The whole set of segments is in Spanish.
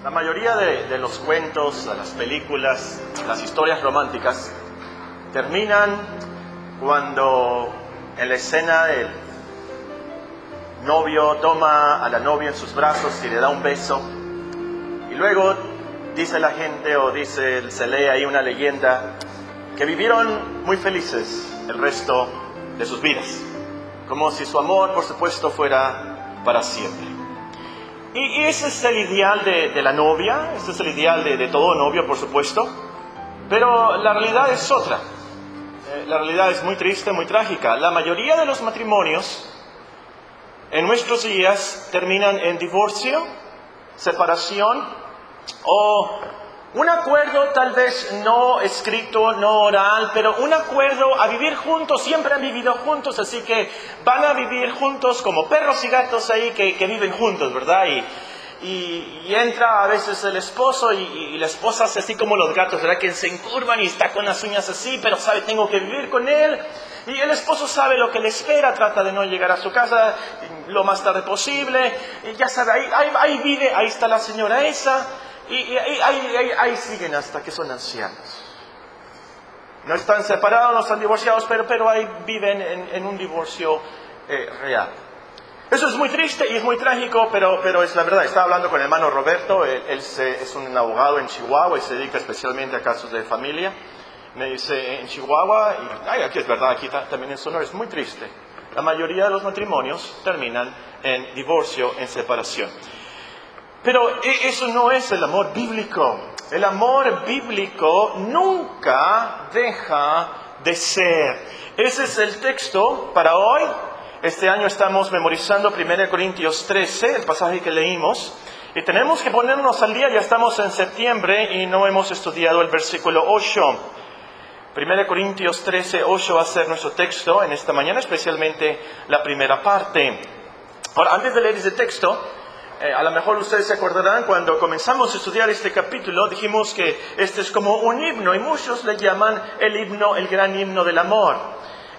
La mayoría de los cuentos, de las películas, las historias románticas terminan cuando en la escena el novio toma a la novia en sus brazos y le da un beso, y luego dice la gente se lee ahí una leyenda que vivieron muy felices el resto de sus vidas, como si su amor, por supuesto, fuera para siempre. Y ese es el ideal de la novia, ese es el ideal de todo novio, por supuesto, pero la realidad es otra. La realidad es muy triste, muy trágica. La mayoría de los matrimonios en nuestros días terminan en divorcio, separación o un acuerdo tal vez no escrito, no oral, pero un acuerdo a vivir juntos. Siempre han vivido juntos, así que van a vivir juntos como perros y gatos ahí que viven juntos, ¿verdad? Y entra a veces el esposo y la esposa hace así como los gatos, ¿verdad? Que se encurvan y está con las uñas así, pero sabe, tengo que vivir con él. Y el esposo sabe lo que le espera, trata de no llegar a su casa lo más tarde posible. Y ya sabe, ahí vive, ahí está la señora esa. Y ahí siguen hasta que son ancianos. No están separados, no están divorciados, pero ahí viven en un divorcio real. Eso es muy triste y es muy trágico, pero es la verdad. Estaba hablando con el hermano Roberto, él es un abogado en Chihuahua y se dedica especialmente a casos de familia. Me dice, en Chihuahua, y aquí es verdad, aquí también en Sonora, es muy triste. La mayoría de los matrimonios terminan en divorcio, en separación. Pero eso no es el amor bíblico. El amor bíblico nunca deja de ser. Ese es el texto para hoy. Este año estamos memorizando 1 Corintios 13, el pasaje que leímos. Y tenemos que ponernos al día, ya estamos en septiembre y no hemos estudiado el versículo 8. 1 Corintios 13, 8 va a ser nuestro texto en esta mañana, especialmente la primera parte. Ahora, antes de leer ese texto, a lo mejor ustedes se acordarán, cuando comenzamos a estudiar este capítulo, dijimos que este es como un himno, y muchos le llaman el himno, el gran himno del amor.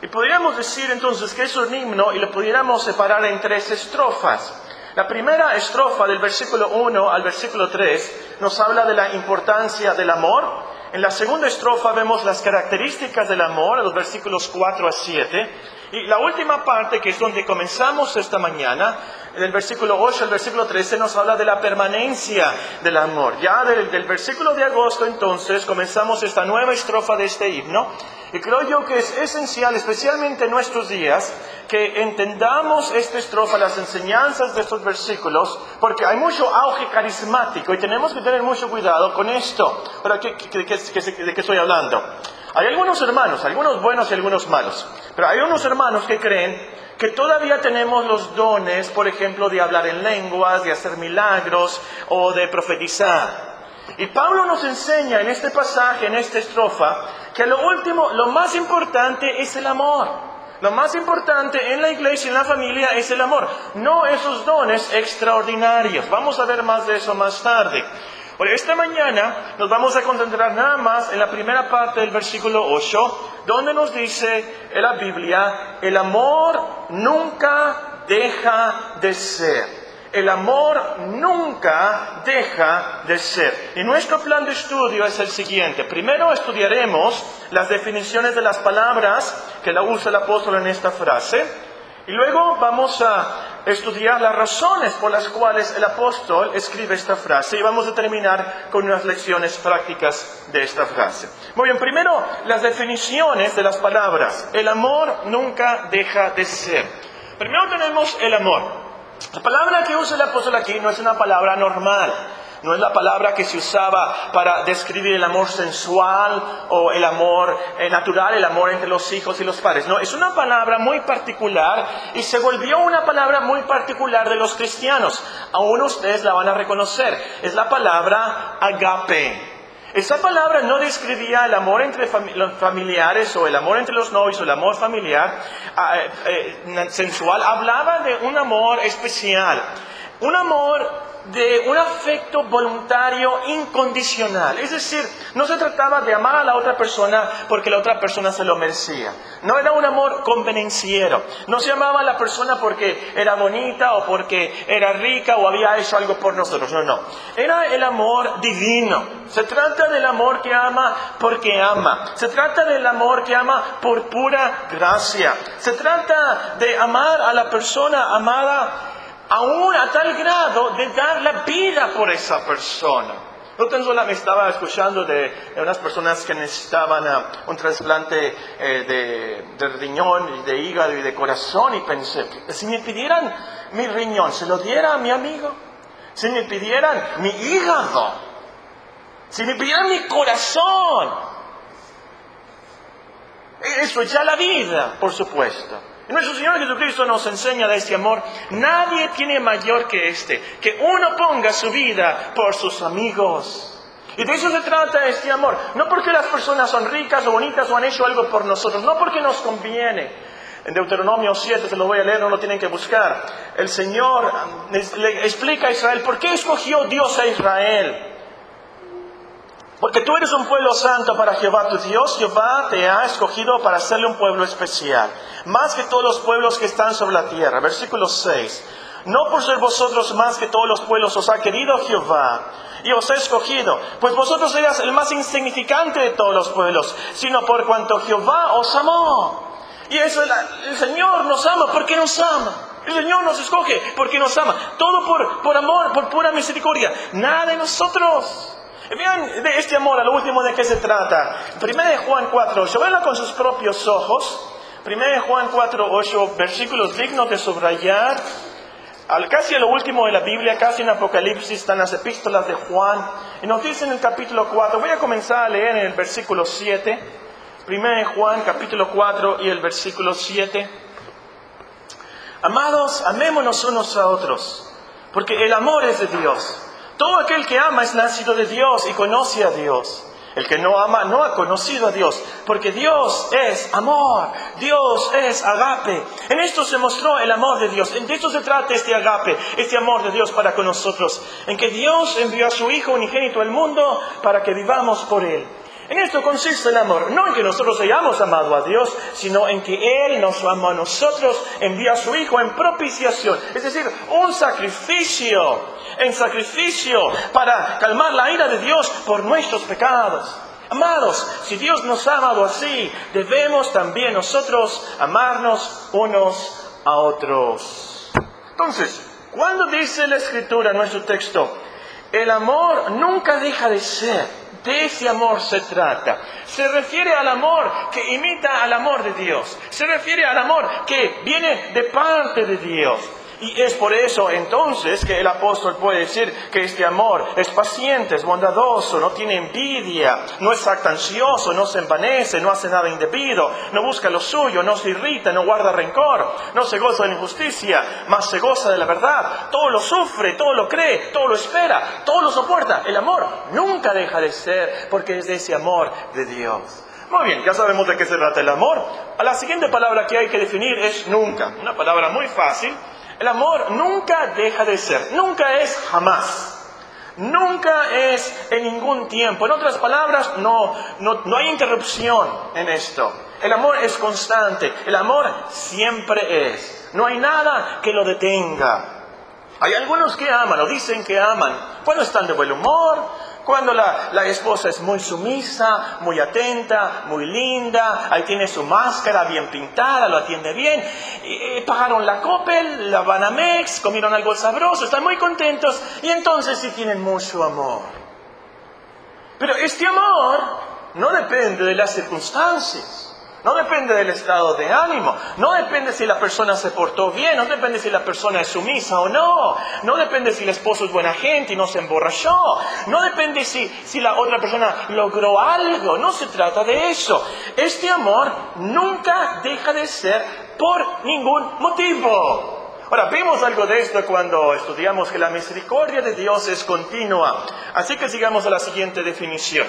Y podríamos decir entonces que es un himno y lo pudiéramos separar en 3 estrofas. La primera estrofa del versículo 1 al versículo 3 nos habla de la importancia del amor. En la segunda estrofa vemos las características del amor, en los versículos 4 a 7. Y la última parte, que es donde comenzamos esta mañana, del versículo 8 al versículo 13, nos habla de la permanencia del amor. Ya del versículo de agosto, entonces, comenzamos esta nueva estrofa de este himno. Y creo yo que es esencial, especialmente en nuestros días, que entendamos esta estrofa, las enseñanzas de estos versículos, porque hay mucho auge carismático y tenemos que tener mucho cuidado con esto. Ahora, ¿de qué estoy hablando? Hay algunos hermanos, algunos buenos y algunos malos, pero hay unos hermanos que creen que todavía tenemos los dones, por ejemplo, de hablar en lenguas, de hacer milagros o de profetizar. Y Pablo nos enseña en este pasaje, en esta estrofa, que lo último, lo más importante es el amor. Lo más importante en la iglesia, en la familia, es el amor, no esos dones extraordinarios. Vamos a ver más de eso más tarde. Bueno, esta mañana nos vamos a concentrar nada más en la primera parte del versículo 8, donde nos dice en la Biblia, el amor nunca deja de ser. El amor nunca deja de ser. Y nuestro plan de estudio es el siguiente. Primero estudiaremos las definiciones de las palabras que la usa el apóstol en esta frase. Y luego vamos a estudiar las razones por las cuales el apóstol escribe esta frase. Y vamos a terminar con unas lecciones prácticas de esta frase. Muy bien, primero las definiciones de las palabras. El amor nunca deja de ser. Primero tenemos el amor. La palabra que usa el apóstol aquí no es una palabra normal. No es la palabra que se usaba para describir el amor sensual o el amor natural, el amor entre los hijos y los padres. No, es una palabra muy particular y se volvió una palabra muy particular de los cristianos. Aún ustedes la van a reconocer. Es la palabra agape. Esa palabra no describía el amor entre los familiares o el amor entre los novios o el amor familiar sensual. Hablaba de un amor especial. Un amor de un afecto voluntario incondicional. Es decir, no se trataba de amar a la otra persona porque la otra persona se lo merecía. No era un amor convenenciero. No se amaba a la persona porque era bonita o porque era rica o había hecho algo por nosotros. No, no. Era el amor divino. Se trata del amor que ama porque ama. Se trata del amor que ama por pura gracia. Se trata de amar a la persona amada aún a tal grado de dar la vida por esa persona. No tan solo me estaba escuchando de unas personas que necesitaban un trasplante de riñón, y de hígado y de corazón, y pensé, si me pidieran mi riñón, ¿se lo diera a mi amigo? Si me pidieran mi hígado, si me pidieran mi corazón, eso es ya la vida, por supuesto. Y nuestro Señor Jesucristo nos enseña de este amor. Nadie tiene mayor que este, que uno ponga su vida por sus amigos. Y de eso se trata este amor. No porque las personas son ricas o bonitas o han hecho algo por nosotros, no porque nos conviene. En Deuteronomio 7, se lo voy a leer, no lo tienen que buscar. El Señor le explica a Israel por qué escogió Dios a Israel. Porque tú eres un pueblo santo para Jehová tu Dios. Jehová te ha escogido para hacerle un pueblo especial, más que todos los pueblos que están sobre la tierra. Versículo 6. No por ser vosotros más que todos los pueblos os ha querido Jehová y os ha escogido, pues vosotros eras el más insignificante de todos los pueblos, sino por cuanto Jehová os amó. Y eso, el Señor nos ama porque nos ama. El Señor nos escoge porque nos ama. Todo por amor, por pura misericordia. Nada de nosotros. Vean de este amor, a lo último, ¿de qué se trata? 1 Juan 4:8, véanlo con sus propios ojos. 1 Juan 4:8, versículos dignos de subrayar. Casi a lo último de la Biblia, casi en Apocalipsis, están las epístolas de Juan. Y nos dice en el capítulo 4, voy a comenzar a leer en el versículo 7. 1 Juan capítulo 4 y el versículo 7. Amados, amémonos unos a otros, porque el amor es de Dios. Todo aquel que ama es nacido de Dios y conoce a Dios. El que no ama no ha conocido a Dios, porque Dios es amor, Dios es agape. En esto se mostró el amor de Dios. De esto se trata este agape, este amor de Dios para con nosotros. En que Dios envió a su Hijo unigénito al mundo para que vivamos por Él. En esto consiste el amor, no en que nosotros hayamos amado a Dios, sino en que Él nos amó a nosotros, envió a su Hijo en propiciación, es decir, un sacrificio, en sacrificio para calmar la ira de Dios por nuestros pecados. Amados, si Dios nos ha amado así, debemos también nosotros amarnos unos a otros. Entonces, cuando dice la Escritura en nuestro texto, el amor nunca deja de ser, de ese amor se trata. Se refiere al amor que imita al amor de Dios. Se refiere al amor que viene de parte de Dios. Y es por eso entonces que el apóstol puede decir que este amor es paciente, es bondadoso, no tiene envidia, no es jactancioso, no se envanece, no hace nada indebido, no busca lo suyo, no se irrita, no guarda rencor, no se goza de la injusticia, mas se goza de la verdad. Todo lo sufre, todo lo cree, todo lo espera, todo lo soporta. El amor nunca deja de ser porque es de ese amor de Dios. Muy bien, ya sabemos de qué se trata el amor. La siguiente palabra que hay que definir es nunca. Una palabra muy fácil. El amor nunca deja de ser, nunca es jamás, nunca es en ningún tiempo. En otras palabras, no hay interrupción en esto. El amor es constante, el amor siempre es. No hay nada que lo detenga. Hay algunos que aman o dicen que aman cuando están de buen humor, cuando la esposa es muy sumisa, muy atenta, muy linda, ahí tiene su máscara bien pintada, lo atiende bien, pagaron la Coppel, la Banamex, comieron algo sabroso, están muy contentos y entonces sí tienen mucho amor. Pero este amor no depende de las circunstancias. No depende del estado de ánimo, no depende si la persona se portó bien, no depende si la persona es sumisa o no, no depende si el esposo es buena gente y no se emborrachó, no depende si la otra persona logró algo, no se trata de eso. Este amor nunca deja de ser por ningún motivo. Ahora, vimos algo de esto cuando estudiamos que la misericordia de Dios es continua. Así que sigamos a la siguiente definición.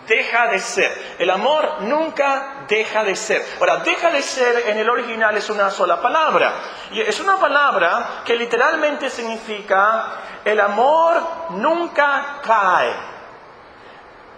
deja de ser. El amor nunca deja de ser. Ahora, deja de ser en el original es una sola palabra. Y es una palabra que literalmente significa el amor nunca cae.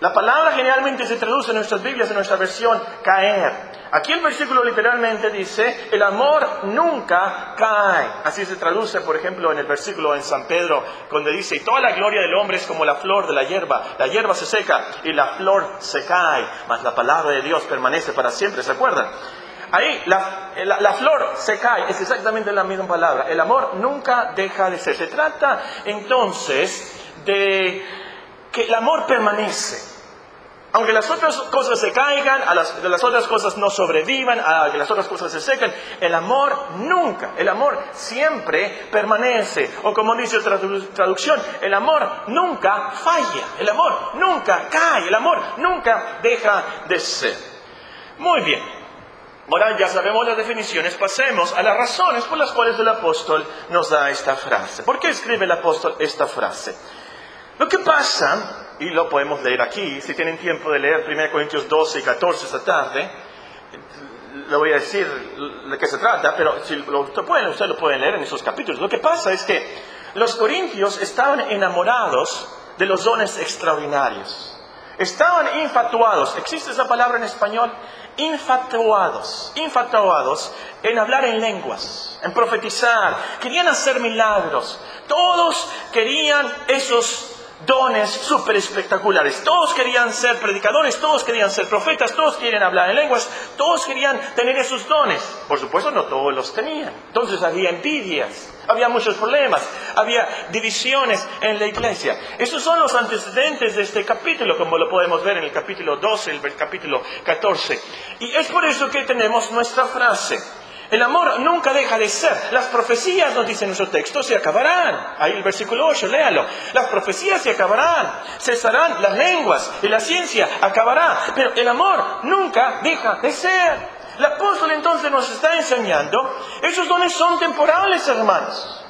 La palabra generalmente se traduce en nuestras Biblias, en nuestra versión, caer. Aquí el versículo literalmente dice, el amor nunca cae. Así se traduce, por ejemplo, en el versículo en San Pedro, donde dice, y toda la gloria del hombre es como la flor de la hierba se seca y la flor se cae, mas la palabra de Dios permanece para siempre, ¿se acuerdan? Ahí, la flor se cae, es exactamente la misma palabra. El amor nunca deja de ser. Se trata entonces de que el amor permanece. Aunque las otras cosas se caigan, las otras cosas no sobrevivan, a que las otras cosas se sequen, el amor nunca, el amor siempre permanece. O como dice otra traducción, el amor nunca falla, el amor nunca cae, el amor nunca deja de ser. Muy bien, ahora ya sabemos las definiciones, pasemos a las razones por las cuales el apóstol nos da esta frase. ¿Por qué escribe el apóstol esta frase? Lo que pasa, y lo podemos leer aquí, si tienen tiempo de leer 1 Corintios 12 y 14 esta tarde, le voy a decir de qué se trata, pero si ustedes lo pueden leer en esos capítulos. Lo que pasa es que los corintios estaban enamorados de los dones extraordinarios. Estaban infatuados, ¿existe esa palabra en español? Infatuados en hablar en lenguas, en profetizar, querían hacer milagros. Todos querían esos dones súper espectaculares. Todos querían ser predicadores, todos querían ser profetas, todos querían hablar en lenguas, todos querían tener esos dones. Por supuesto, no todos los tenían. Entonces había envidias, había muchos problemas, había divisiones en la iglesia. Esos son los antecedentes de este capítulo, como lo podemos ver en el capítulo 12, el capítulo 14. Y es por eso que tenemos nuestra frase. El amor nunca deja de ser. Las profecías, nos dice nuestro texto, se acabarán. Ahí el versículo 8, léalo. Las profecías se acabarán, cesarán las lenguas y la ciencia acabará. Pero el amor nunca deja de ser. El apóstol entonces nos está enseñando, esos dones son temporales, hermanos.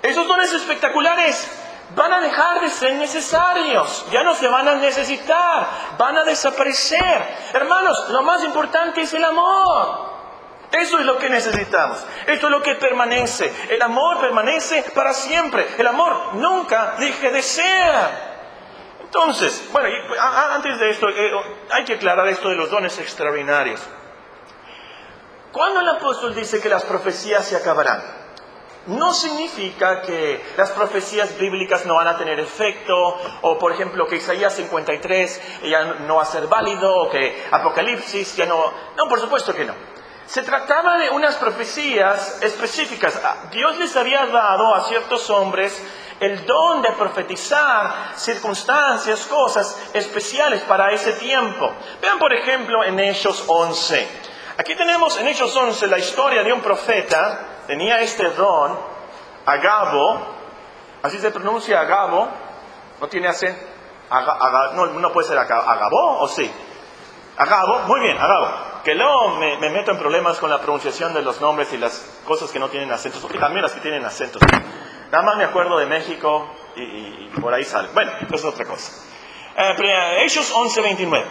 Esos dones espectaculares van a dejar de ser necesarios. Ya no se van a necesitar, van a desaparecer. Hermanos, lo más importante es el amor. Eso es lo que necesitamos. Esto es lo que permanece. El amor permanece para siempre. El amor nunca deje de ser. Entonces, bueno, antes de esto, hay que aclarar esto de los dones extraordinarios. Cuando el apóstol dice que las profecías se acabarán, no significa que las profecías bíblicas no van a tener efecto, o por ejemplo que Isaías 53 ya no va a ser válido, o que Apocalipsis ya no... No, por supuesto que no. Se trataba de unas profecías específicas. Dios les había dado a ciertos hombres el don de profetizar circunstancias, cosas especiales para ese tiempo. Vean por ejemplo en Hechos 11. Aquí tenemos en Hechos 11 la historia de un profeta. Tenía este don, Agabo. Así se pronuncia Agabo. ¿No tiene acento? No puede ser Agabo, ¿o sí? Agabo, muy bien, Agabo. Que luego me meto en problemas con la pronunciación de los nombres y las cosas que no tienen acentos, porque también las que tienen acentos. Nada más me acuerdo de México y por ahí sale. Bueno, eso es otra cosa. Hechos 11, 29.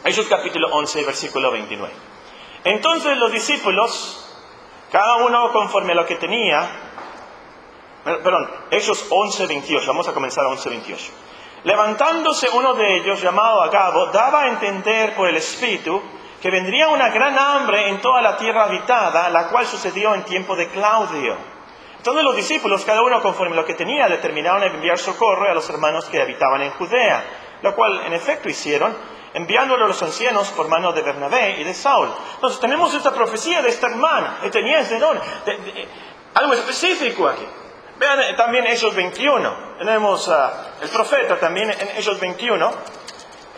Hechos capítulo 11, versículo 29. Entonces los discípulos, cada uno conforme a lo que tenía, Hechos 11, 28. Vamos a comenzar a 11, 28. Levantándose uno de ellos, llamado Agabo, daba a entender por el Espíritu que vendría una gran hambre en toda la tierra habitada, la cual sucedió en tiempo de Claudio. Entonces los discípulos, cada uno conforme lo que tenía, determinaron enviar socorro a los hermanos que habitaban en Judea, lo cual en efecto hicieron, enviándolo a los ancianos por mano de Bernabé y de Saúl. Entonces tenemos esta profecía de esta hermana, que tenía ese don, algo específico aquí. Vean también Hechos 21, tenemos el profeta también en Hechos 21,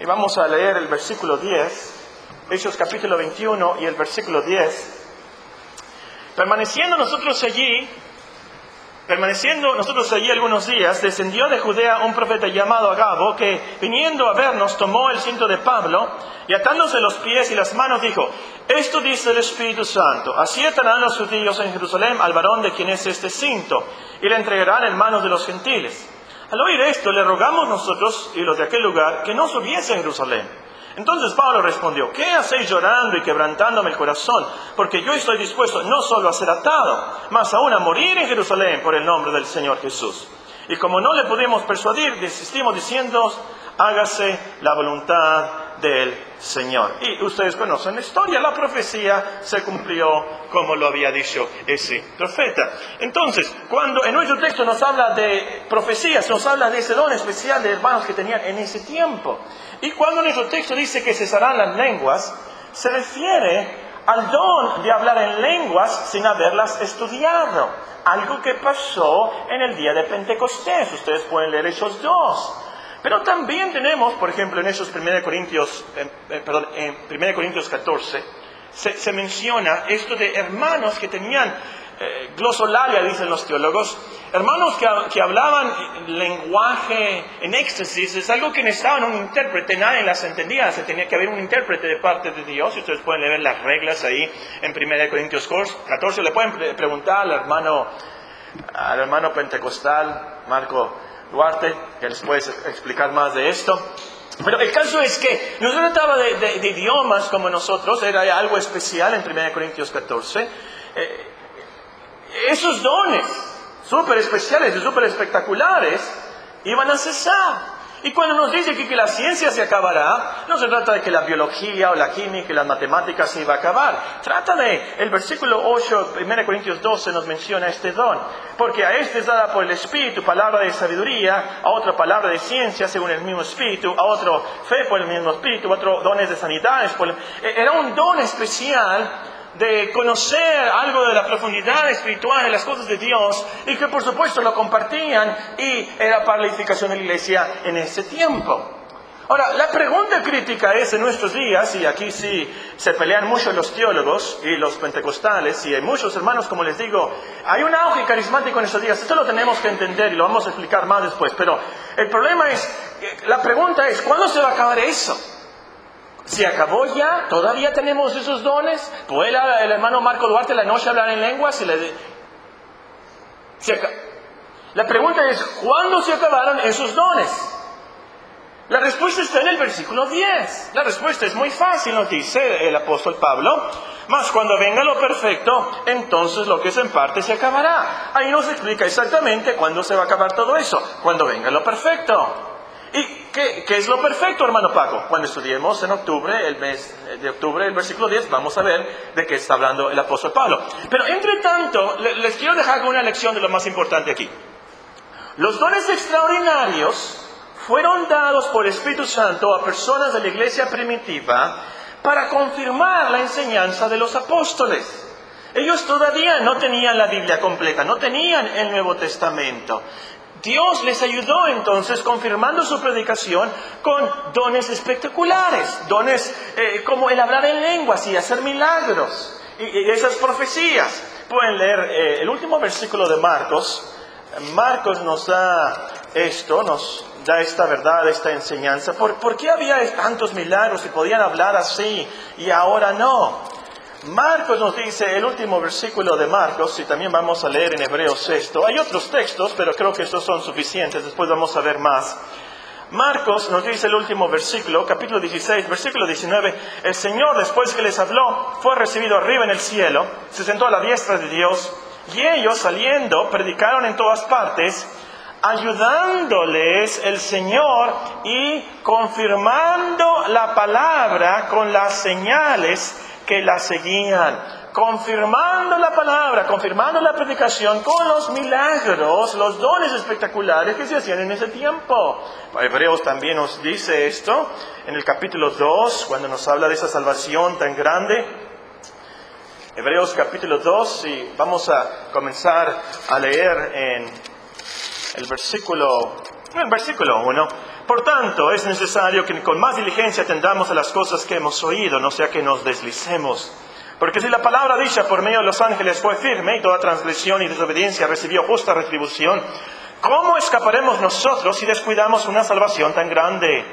y vamos a leer el versículo 10, Hechos capítulo 21 y el versículo 10. Permaneciendo nosotros allí algunos días, descendió de Judea un profeta llamado Agabo, que viniendo a vernos tomó el cinto de Pablo, y atándose los pies y las manos dijo: esto dice el Espíritu Santo, así atarán los judíos en Jerusalén al varón de quien es este cinto, y le entregarán en manos de los gentiles. Al oír esto, le rogamos nosotros y los de aquel lugar que no subiese a Jerusalén. Entonces Pablo respondió: ¿qué hacéis llorando y quebrantándome el corazón? Porque yo estoy dispuesto no solo a ser atado, mas aún a morir en Jerusalén por el nombre del Señor Jesús. Y como no le pudimos persuadir, desistimos diciendo: hágase la voluntad del Señor. Y ustedes conocen la historia, la profecía se cumplió como lo había dicho ese profeta. Entonces, cuando en nuestro texto nos habla de profecías, nos habla de ese don especial de hermanos que tenían en ese tiempo. Y cuando nuestro texto dice que cesarán las lenguas, se refiere al don de hablar en lenguas sin haberlas estudiado. Algo que pasó en el día de Pentecostés. Ustedes pueden leer Hechos 2. Pero también tenemos, por ejemplo, en esos 1 Corintios 14, se menciona esto de hermanos que tenían glosolalia, dicen los teólogos, hermanos que hablaban lenguaje en éxtasis. Es algo que necesitaban un intérprete, nadie las entendía, se tenía que haber un intérprete de parte de Dios. Y ustedes pueden leer las reglas ahí en 1 Corintios 14, le pueden preguntar al hermano pentecostal, Marco Duarte, que les puede explicar más de esto. Pero el caso es que no se trataba de idiomas como nosotros, era algo especial en 1 Corintios 14. Esos dones súper especiales y súper espectaculares iban a cesar. Y cuando nos dice que la ciencia se acabará, no se trata de que la biología o la química y las matemáticas se iba a acabar. Trata de, el versículo 8, 1 Corintios 12 nos menciona este don. Porque a este es dada por el Espíritu palabra de sabiduría, a otra palabra de ciencia según el mismo Espíritu, a otro fe por el mismo Espíritu, a otro dones de sanidades. Era un don especial de conocer algo de la profundidad espiritual de las cosas de Dios, y que por supuesto lo compartían, y era para la edificación de la iglesia en ese tiempo. Ahora, la pregunta crítica es en nuestros días, y aquí sí se pelean mucho los teólogos y los pentecostales, y hay muchos hermanos, como les digo, hay un auge carismático en estos días. Esto lo tenemos que entender y lo vamos a explicar más después, pero el problema es, la pregunta es, ¿cuándo se va a acabar eso? ¿Se acabó ya? ¿Todavía tenemos esos dones? ¿Puede el hermano Marco Duarte la noche hablar en lenguas? La pregunta es, ¿cuándo se acabaron esos dones? La respuesta está en el versículo 10. La respuesta es muy fácil, nos dice el apóstol Pablo. Mas cuando venga lo perfecto, entonces lo que es en parte se acabará. Ahí nos explica exactamente cuándo se va a acabar todo eso. Cuando venga lo perfecto. ¿Y qué es lo perfecto, hermano Paco? Cuando estudiemos en octubre, el mes de octubre, el versículo 10, vamos a ver de qué está hablando el apóstol Pablo. Pero entre tanto, les quiero dejar una lección de lo más importante aquí. Los dones extraordinarios fueron dados por el Espíritu Santo a personas de la iglesia primitiva para confirmar la enseñanza de los apóstoles. Ellos todavía no tenían la Biblia completa, no tenían el Nuevo Testamento. Dios les ayudó entonces confirmando su predicación con dones espectaculares, dones como el hablar en lenguas y hacer milagros y esas profecías. Pueden leer el último versículo de Marcos. Marcos nos da esto, nos da esta verdad, esta enseñanza. ¿Por qué había tantos milagros y podían hablar así y ahora no? Marcos nos dice, el último versículo de Marcos, y también vamos a leer en Hebreos 6. Hay otros textos, pero creo que estos son suficientes, después vamos a ver más. Marcos nos dice el último versículo, capítulo 16, versículo 19. El Señor, después que les habló, fue recibido arriba en el cielo, se sentó a la diestra de Dios, y ellos saliendo predicaron en todas partes, ayudándoles el Señor y confirmando la palabra con las señales que la seguían, confirmando la palabra, confirmando la predicación con los milagros, los dones espectaculares que se hacían en ese tiempo. Hebreos también nos dice esto en el capítulo 2, cuando nos habla de esa salvación tan grande. Hebreos capítulo 2, y vamos a comenzar a leer en el versículo 1. Por tanto, es necesario que con más diligencia atendamos a las cosas que hemos oído, no sea que nos deslicemos. Porque si la palabra dicha por medio de los ángeles fue firme y toda transgresión y desobediencia recibió justa retribución, ¿cómo escaparemos nosotros si descuidamos una salvación tan grande?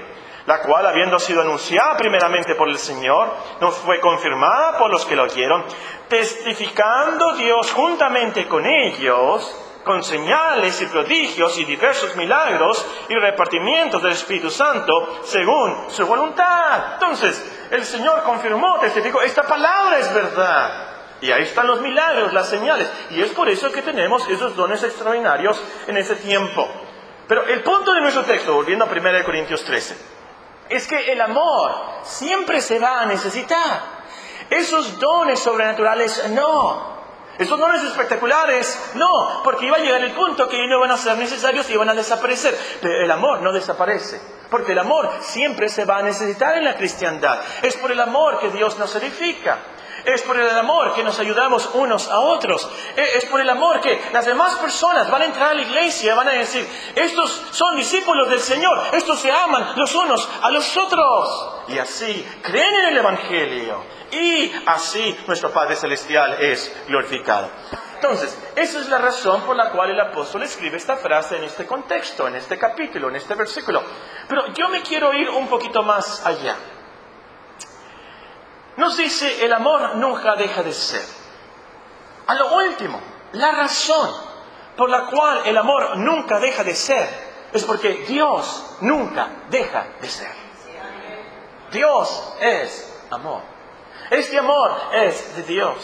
La cual, habiendo sido anunciada primeramente por el Señor, nos fue confirmada por los que la oyeron, testificando Dios juntamente con ellos, con señales y prodigios y diversos milagros y repartimientos del Espíritu Santo según su voluntad. Entonces, el Señor confirmó, testificó, esta palabra es verdad. Y ahí están los milagros, las señales. Y es por eso que tenemos esos dones extraordinarios en ese tiempo. Pero el punto de nuestro texto, volviendo a 1 Corintios 13, es que el amor siempre se va a necesitar. Esos dones sobrenaturales, no. Esos dones espectaculares, no. Porque iba a llegar el punto que no van a ser necesarios y van a desaparecer. Pero el amor no desaparece. Porque el amor siempre se va a necesitar en la cristiandad. Es por el amor que Dios nos edifica. Es por el amor que nos ayudamos unos a otros. Es por el amor que las demás personas van a entrar a la iglesia y van a decir, estos son discípulos del Señor, estos se aman los unos a los otros. Y así creen en el Evangelio. Y así nuestro Padre Celestial es glorificado. Entonces, esa es la razón por la cual el apóstol escribe esta frase en este contexto, en este capítulo, en este versículo. Pero yo me quiero ir un poquito más allá. Nos dice, el amor nunca deja de ser. A lo último, la razón por la cual el amor nunca deja de ser es porque Dios nunca deja de ser. Dios es amor. Este amor es de Dios.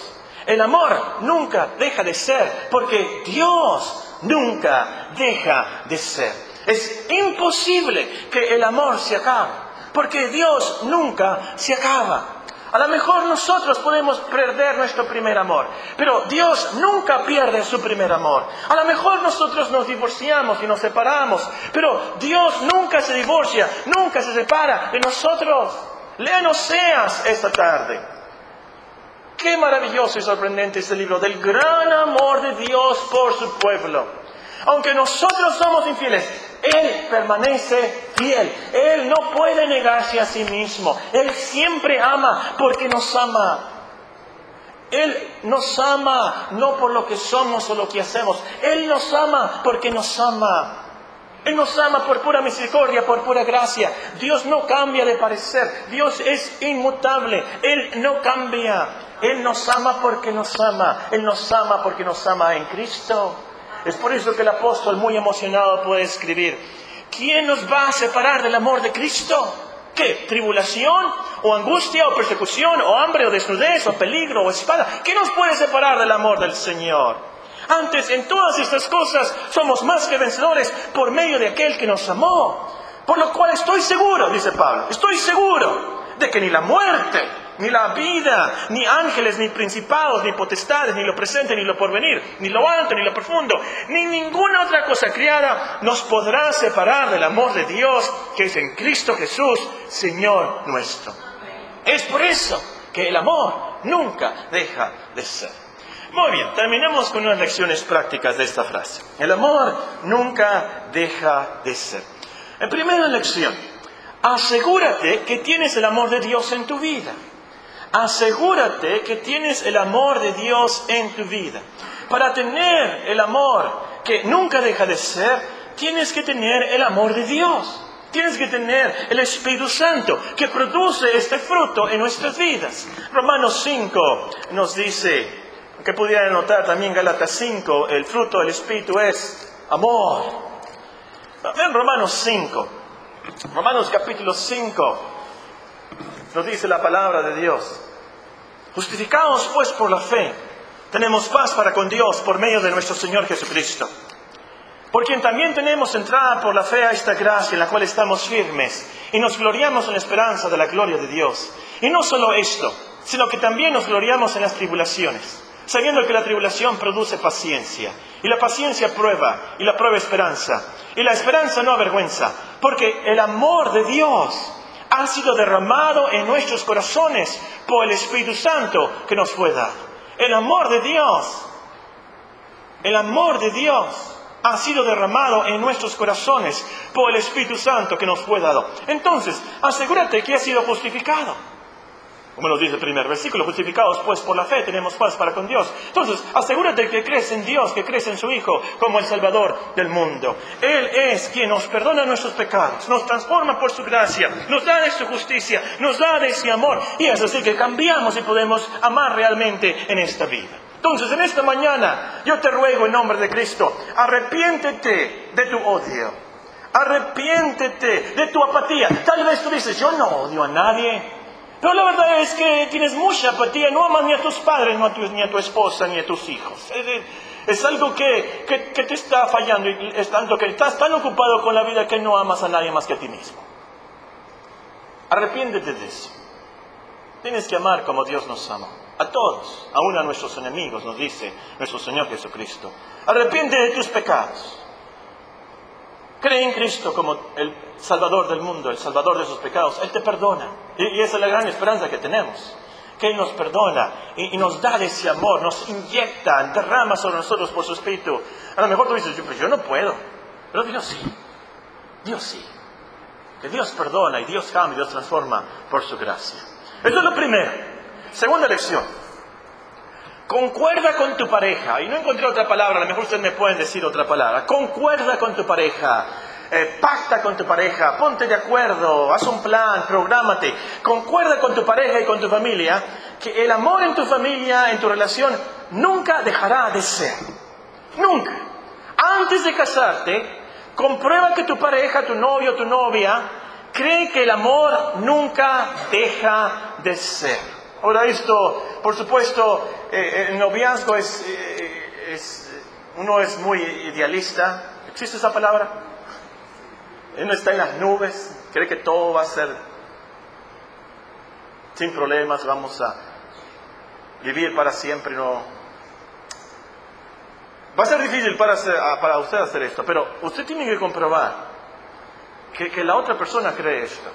El amor nunca deja de ser porque Dios nunca deja de ser. Es imposible que el amor se acabe porque Dios nunca se acaba. A lo mejor nosotros podemos perder nuestro primer amor, pero Dios nunca pierde su primer amor. A lo mejor nosotros nos divorciamos y nos separamos, pero Dios nunca se divorcia, nunca se separa de nosotros. Lean Oseas esta tarde. Qué maravilloso y sorprendente este libro del gran amor de Dios por su pueblo. Aunque nosotros somos infieles, Él permanece fiel. Él no puede negarse a sí mismo. Él siempre ama porque nos ama. Él nos ama no por lo que somos o lo que hacemos. Él nos ama porque nos ama. Él nos ama por pura misericordia, por pura gracia. Dios no cambia de parecer. Dios es inmutable. Él no cambia. Él nos ama porque nos ama. Él nos ama porque nos ama en Cristo. Es por eso que el apóstol, muy emocionado, puede escribir, ¿quién nos va a separar del amor de Cristo? ¿Qué? ¿Tribulación? ¿O angustia? ¿O persecución? ¿O hambre? ¿O desnudez? ¿O peligro? ¿O espada? ¿Qué nos puede separar del amor del Señor? Antes, en todas estas cosas, somos más que vencedores por medio de aquel que nos amó. Por lo cual estoy seguro, dice Pablo, estoy seguro de que ni la muerte, ni la vida, ni ángeles, ni principados, ni potestades, ni lo presente, ni lo porvenir, ni lo alto, ni lo profundo, ni ninguna otra cosa creada nos podrá separar del amor de Dios que es en Cristo Jesús, Señor nuestro. Es por eso que el amor nunca deja de ser. Muy bien, terminemos con unas lecciones prácticas de esta frase. El amor nunca deja de ser. En primera lección, asegúrate que tienes el amor de Dios en tu vida. Asegúrate que tienes el amor de Dios en tu vida. Para tener el amor que nunca deja de ser, tienes que tener el amor de Dios. Tienes que tener el Espíritu Santo que produce este fruto en nuestras vidas. Romanos 5 nos dice, que pudieran notar también Gálatas 5, el fruto del Espíritu es amor. Vean Romanos 5. Romanos capítulo 5 nos dice la palabra de Dios. Justificados pues por la fe, tenemos paz para con Dios por medio de nuestro Señor Jesucristo. Por quien también tenemos entrada por la fe a esta gracia en la cual estamos firmes y nos gloriamos en la esperanza de la gloria de Dios. Y no solo esto, sino que también nos gloriamos en las tribulaciones, sabiendo que la tribulación produce paciencia, y la paciencia prueba, y la prueba esperanza, y la esperanza no avergüenza, porque el amor de Dios ha sido derramado en nuestros corazones por el Espíritu Santo que nos fue dado. El amor de Dios ha sido derramado en nuestros corazones por el Espíritu Santo que nos fue dado. Entonces, asegúrate que has sido justificado. Como nos dice el primer versículo, justificados pues por la fe tenemos paz para con Dios. Entonces, asegúrate que crees en Dios, que crees en su Hijo como el Salvador del mundo. Él es quien nos perdona nuestros pecados, nos transforma por su gracia, nos da de su justicia, nos da de ese amor. Y es así que cambiamos y podemos amar realmente en esta vida. Entonces, en esta mañana, yo te ruego en nombre de Cristo, arrepiéntete de tu odio. Arrepiéntete de tu apatía. Tal vez tú dices, yo no odio a nadie. Pero la verdad es que tienes mucha apatía. No amas ni a tus padres, ni a tu esposa, ni a tus hijos. Es algo que te está fallando. Es tanto que estás tan ocupado con la vida que no amas a nadie más que a ti mismo. Arrepiéntete de eso. Tienes que amar como Dios nos ama. A todos, aún a nuestros enemigos, nos dice nuestro Señor Jesucristo. Arrepiéntete de tus pecados. Cree en Cristo como el Salvador del mundo, el Salvador de sus pecados. Él te perdona. Y esa es la gran esperanza que tenemos. Que Él nos perdona y nos da ese amor, nos inyecta, derrama sobre nosotros por su Espíritu. A lo mejor tú dices, pues yo no puedo. Pero Dios sí. Dios sí. Que Dios perdona y Dios cambia y Dios transforma por su gracia. Esto es lo primero. Segunda lección. Concuerda con tu pareja. Y no encontré otra palabra, a lo mejor ustedes me pueden decir otra palabra. Concuerda con tu pareja. Pacta con tu pareja. Ponte de acuerdo. Haz un plan. Prográmate. Concuerda con tu pareja y con tu familia. Que el amor en tu familia, en tu relación, nunca dejará de ser. Nunca. Antes de casarte, comprueba que tu pareja, tu novio, tu novia, cree que el amor nunca deja de ser. Ahora esto, por supuesto, el noviazgo uno es muy idealista. ¿Existe esa palabra? Uno está en las nubes, cree que todo va a ser sin problemas, vamos a vivir para siempre. No. Va a ser difícil para usted hacer esto, pero usted tiene que comprobar que la otra persona cree esto.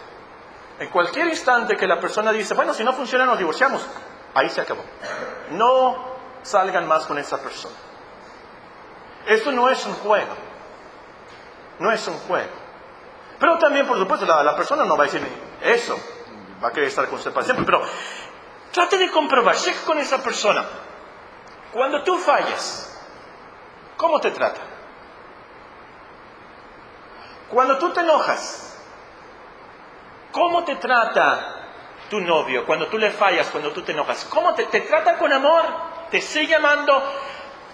En cualquier instante que la persona dice, bueno, si no funciona nos divorciamos, ahí se acabó. No salgan más con esa persona. Esto no es un juego. No es un juego. Pero también, por supuesto, la persona no va a decir eso. Va a querer estar con usted para siempre. Pero trate de comprobar, cheque con esa persona. Cuando tú fallas, ¿cómo te trata? Cuando tú te enojas, ¿cómo te trata tu novio cuando tú le fallas, cuando tú te enojas? ¿Cómo te trata con amor? ¿Te sigue amando?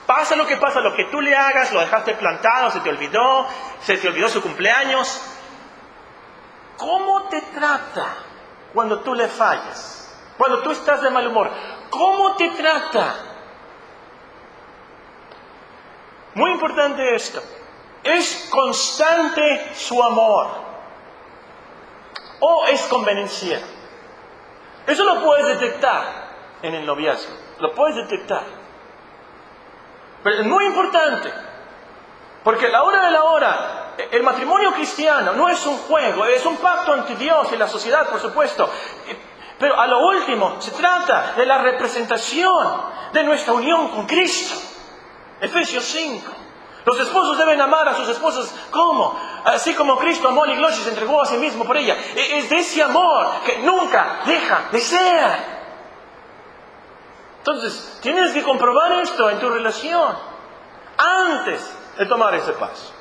Pasa lo que tú le hagas, lo dejaste plantado, se te olvidó su cumpleaños. ¿Cómo te trata cuando tú le fallas? Cuando tú estás de mal humor, ¿cómo te trata? Muy importante esto. ¿Es constante su amor? ¿O es convenenciero? Eso lo puedes detectar en el noviazgo. Lo puedes detectar. Pero es muy importante. Porque a la hora de la hora, el matrimonio cristiano no es un juego, es un pacto ante Dios y la sociedad, por supuesto. Pero a lo último, se trata de la representación de nuestra unión con Cristo. Efesios 5. Los esposos deben amar a sus esposas, ¿cómo? Así como Cristo amó a la iglesia y se entregó a sí mismo por ella. Es de ese amor que nunca deja de ser. Entonces, tienes que comprobar esto en tu relación antes de tomar ese paso.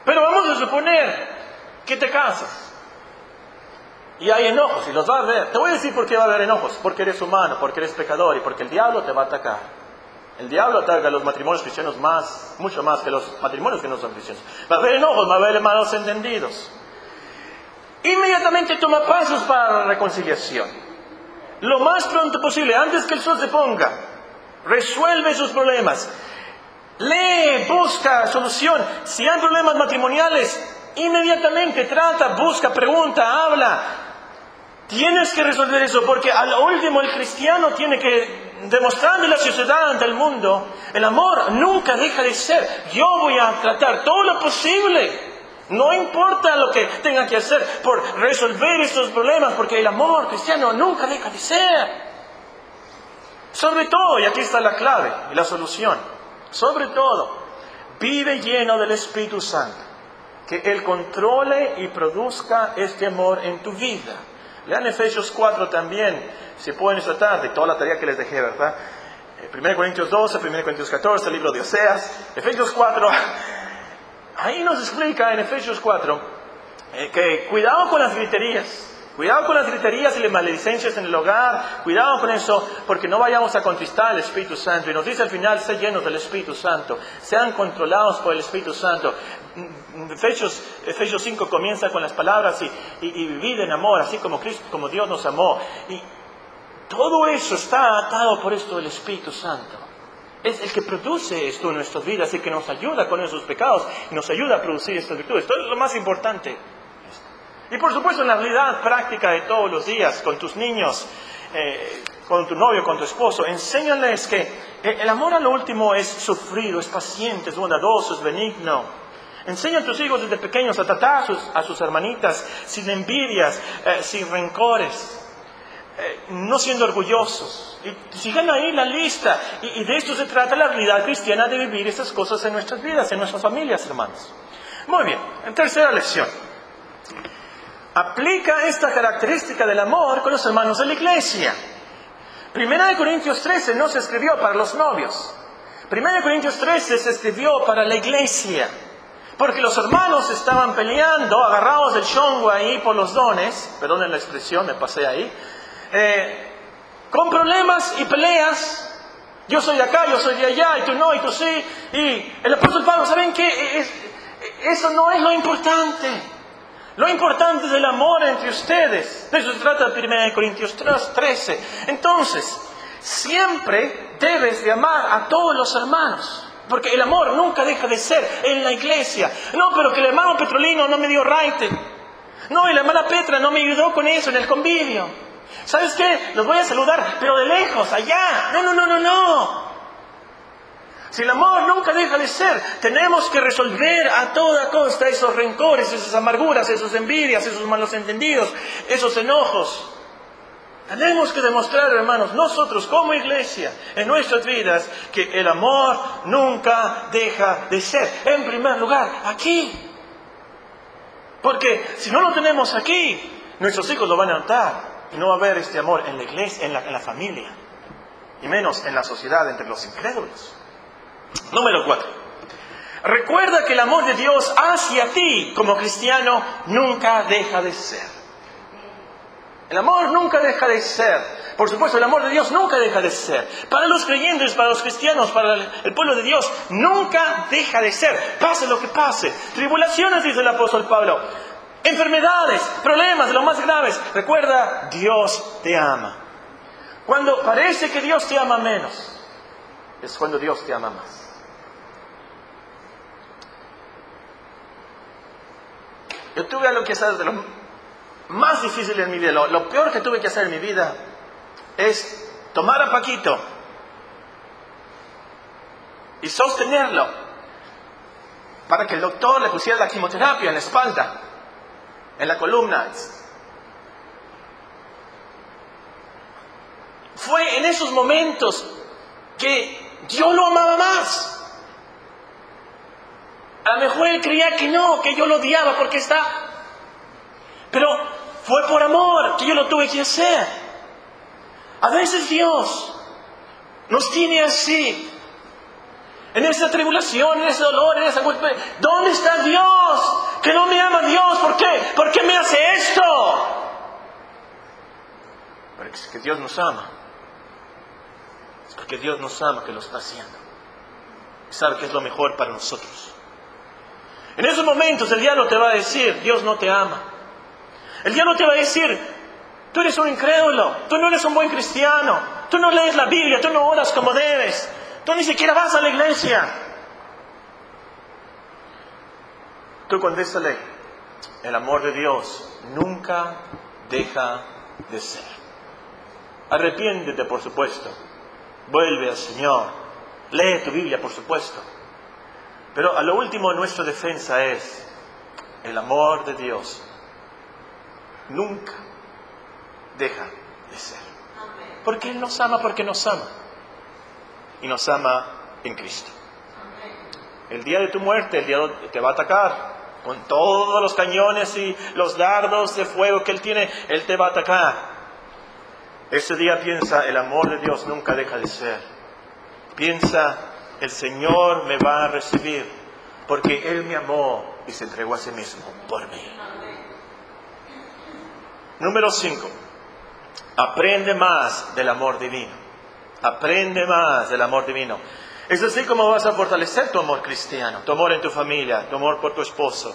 Pero vamos a suponer que te casas y hay enojos y los va a haber. Te voy a decir por qué va a haber enojos. Porque eres humano, porque eres pecador y porque el diablo te va a atacar. El diablo ataca a los matrimonios cristianos mucho más que los matrimonios que no son cristianos. Va a haber enojos, va a haber malos entendidos. Inmediatamente toma pasos para la reconciliación. Lo más pronto posible, antes que el sol se ponga, resuelve sus problemas. Lee, busca solución. Si hay problemas matrimoniales, inmediatamente trata, busca, pregunta, habla. Tienes que resolver eso, porque al último el cristiano tiene que demostrarle a la sociedad, ante el mundo, el amor nunca deja de ser. Yo voy a tratar todo lo posible, no importa lo que tenga que hacer, por resolver estos problemas, porque el amor cristiano nunca deja de ser. Sobre todo, y aquí está la clave y la solución, sobre todo, vive lleno del Espíritu Santo, que Él controle y produzca este amor en tu vida. Lean Efesios 4 también, si pueden esta tarde, toda la tarea que les dejé, ¿verdad? 1 Corintios 12, 1 Corintios 14, el libro de Oseas, Efesios 4. Ahí nos explica en Efesios 4 que cuidado con las griterías, Cuidado con las griterías y las maledicencias en el hogar. Cuidado con eso, porque no vayamos a contristar al Espíritu Santo. Y nos dice al final, sé llenos del Espíritu Santo. Sean controlados por el Espíritu Santo. Efesios 5 comienza con las palabras y vivid en amor, así como Cristo, como Dios nos amó. Y todo eso está atado por esto del Espíritu Santo. Es el que produce esto en nuestras vidas, el que nos ayuda con esos pecados y nos ayuda a producir estas virtudes. Esto es lo más importante. Y por supuesto en la realidad práctica de todos los días, con tus niños, con tu novio, con tu esposo, enséñales que el amor a lo último es sufrido, es paciente, es bondadoso, es benigno. Enseña a tus hijos desde pequeños a tratar a sus hermanitas sin envidias, sin rencores, no siendo orgullosos. Y sigan ahí la lista. Y de esto se trata la realidad cristiana, de vivir esas cosas en nuestras vidas, en nuestras familias, hermanos. Muy bien, en tercera lección. Aplica esta característica del amor con los hermanos de la iglesia. 1 Corintios 13 no se escribió para los novios. 1 Corintios 13 se escribió para la iglesia. Porque los hermanos estaban peleando, agarrados del chongo ahí por los dones. Perdonen la expresión, me pasé ahí. Con problemas y peleas. Yo soy de acá, yo soy de allá, y tú no, y tú sí. Y el apóstol Pablo, ¿saben qué? Eso no es lo importante. Lo importante es el amor entre ustedes. De eso se trata de 1 Corintios 13. Entonces, siempre debes de amar a todos los hermanos. Porque el amor nunca deja de ser en la iglesia. No, pero que el hermano Petrolino no me dio raite. No, y la hermana Petra no me ayudó con eso en el convivio. ¿Sabes qué? Los voy a saludar, pero de lejos, allá. No. Si el amor nunca deja de ser, tenemos que resolver a toda costa esos rencores, esas amarguras, esas envidias, esos malos entendidos, esos enojos. Tenemos que demostrar, hermanos, nosotros como iglesia, en nuestras vidas, que el amor nunca deja de ser. En primer lugar, aquí. Porque si no lo tenemos aquí, nuestros hijos lo van a notar. Y no va a haber este amor en la iglesia, en la familia. Y menos en la sociedad, entre los incrédulos. Número 4. Recuerda que el amor de Dios hacia ti como cristiano nunca deja de ser. El amor nunca deja de ser. Por supuesto, el amor de Dios nunca deja de ser. Para los creyentes, para los cristianos, para el pueblo de Dios, nunca deja de ser. Pase lo que pase. Tribulaciones, dice el apóstol Pablo. Enfermedades, problemas de los más graves. Recuerda, Dios te ama. Cuando parece que Dios te ama menos, es cuando Dios te ama más. Yo tuve algo que hacer de lo más difícil en mi vida. Lo peor que tuve que hacer en mi vida es tomar a Paquito y sostenerlo para que el doctor le pusiera la quimioterapia en la espalda, en la columna. Fue en esos momentos que yo lo amaba más. A lo mejor él creía que no, que yo lo odiaba porque está... Pero fue por amor que yo lo tuve que hacer. A veces Dios nos tiene así, en esa tribulación, en ese dolor, en esa... ¿Dónde está Dios? Que no me ama Dios. ¿Por qué? ¿Por qué me hace esto? Porque es que Dios nos ama. Es porque Dios nos ama que lo está haciendo. Y sabe que es lo mejor para nosotros. En esos momentos el diablo te va a decir, Dios no te ama. El diablo te va a decir, tú eres un incrédulo, tú no eres un buen cristiano, tú no lees la Biblia, tú no oras como debes, tú ni siquiera vas a la iglesia. Tú contéstale, el amor de Dios nunca deja de ser. Arrepiéntete, por supuesto, vuelve al Señor, lee tu Biblia, por supuesto. Pero a lo último nuestra defensa es, el amor de Dios nunca deja de ser. Porque Él nos ama, porque nos ama. Y nos ama en Cristo. El día de tu muerte, el diablo te va a atacar con todos los cañones y los dardos de fuego que Él tiene. Él te va a atacar. Ese día piensa, el amor de Dios nunca deja de ser. Piensa, el Señor me va a recibir porque Él me amó y se entregó a sí mismo por mí. Número 5. Aprende más del amor divino. Aprende más del amor divino. Es así como vas a fortalecer tu amor cristiano, tu amor en tu familia, tu amor por tu esposo.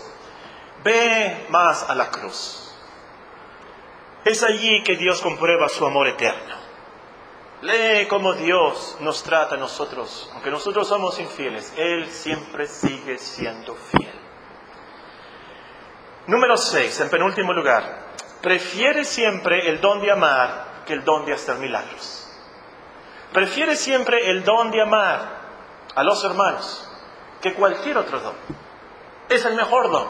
Ve más a la cruz. Es allí que Dios comprueba su amor eterno. Lee cómo Dios nos trata a nosotros. Aunque nosotros somos infieles, Él siempre sigue siendo fiel. Número 6, en penúltimo lugar. Prefiere siempre el don de amar que el don de hacer milagros. Prefiere siempre el don de amar a los hermanos que cualquier otro don. Es el mejor don.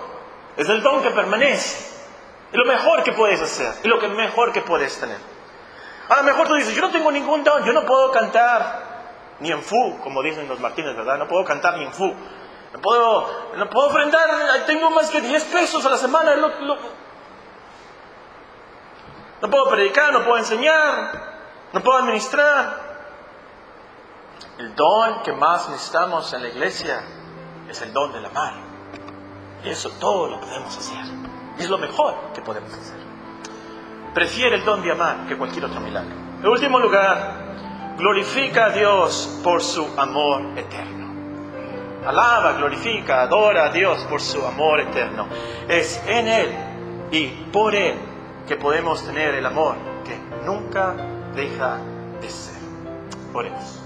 Es el don que permanece. Es lo mejor que puedes hacer. Es lo mejor que puedes tener. A lo mejor tú dices, yo no tengo ningún don. Yo no puedo cantar ni en fu, como dicen los Martínez, ¿verdad? No puedo cantar ni en fu. No puedo ofrendar. Tengo más que 10 pesos a la semana. No puedo predicar, no puedo enseñar. No puedo administrar. El don que más necesitamos en la iglesia es el don del amar. Y eso todo lo podemos hacer. Y es lo mejor que podemos hacer. Prefiere el don de amar que cualquier otro milagro. En último lugar, glorifica a Dios por su amor eterno. Alaba, glorifica, adora a Dios por su amor eterno. Es en Él y por Él que podemos tener el amor que nunca deja de ser. Oremos.